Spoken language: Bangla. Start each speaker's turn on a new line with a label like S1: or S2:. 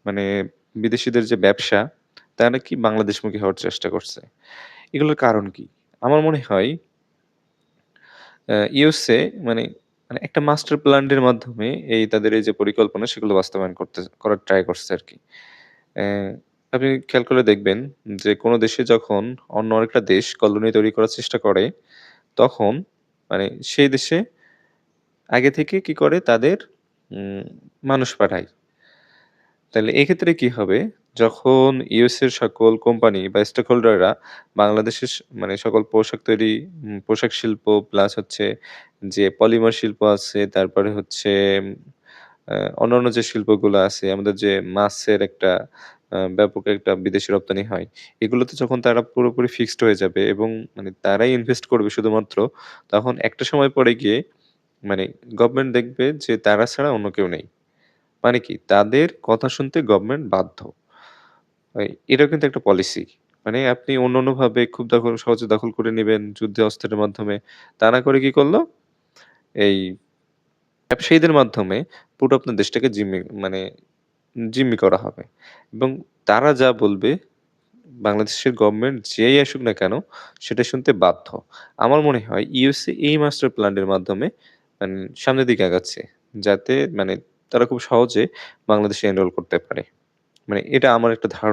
S1: মানে বিদেশীদের যে ব্যবসা, তারা নাকি বাংলাদেশমুখী হওয়ার চেষ্টা করছে। এগুলোর কারণ কি? আমার মনে হয় ইউএসএ মানে মানে একটা মাস্টার প্ল্যান এর মাধ্যমে তাদের এই যে পরিকল্পনা সেগুলো বাস্তবায়ন করার ট্রাই করছে আরকি। অ্যা আপনি খেয়াল করে দেখবেন যে কোন দেশে যখন অন্য আরেকটা দেশ কলোনি তৈরি করার চেষ্টা করে, তখন মানে সেই দেশে আগে থেকে কি করে তাদের উম মানুষ পাঠায়। তাইলে এক্ষেত্রে কি হবে? যখন ইউএস এর সকল কোম্পানি বা স্টেক হোল্ডাররা বাংলাদেশের মানে সকল পোশাক তৈরি, পোশাক শিল্প প্লাস হচ্ছে যে পলিমার শিল্প আছে, তারপরে হচ্ছে আ অন্যান্য যে শিল্পগুলো আছে, আমাদের যে মাছের একটা ব্যাপক একটা বিদেশি রপ্তানি হয়। এগুলোতে যখন তারা পুরোপুরি ফিক্সড হয়ে যাবে এবং মানে তারাই ইনভেস্ট করবে শুধুমাত্র, তখন একটা সময় পরে গিয়ে মানে গভর্নমেন্ট দেখবে যে তারা ছাড়া অন্য কেউ নেই। মানে কি? তাদের কথা শুনতে গভর্নমেন্ট বাধ্য। এটাও কিন্তু একটা পলিসি। মানে আপনি অন্যান্যভাবে খুব সহজে দখল করে নিবেন যুদ্ধে অস্ত্রের মাধ্যমে। তা না করে কি করল? এই ব্যবসায়ীদের মাধ্যমে পুরো আপনার দেশটাকে জিম্মি করা হবে। এবং তারা যা বলবে বাংলাদেশের গভর্নমেন্ট যেই আসুক না কেন সেটা শুনতে বাধ্য। আমার মনে হয় ইউএসএ এই মাস্টার প্ল্যান এর মাধ্যমে মানে সামনের দিকে আগাচ্ছে। যাতে মানে তারা খুব সহজে বাংলাদেশে এনরোল করতে পারে। মানে এটা আমার একটা ধারণা।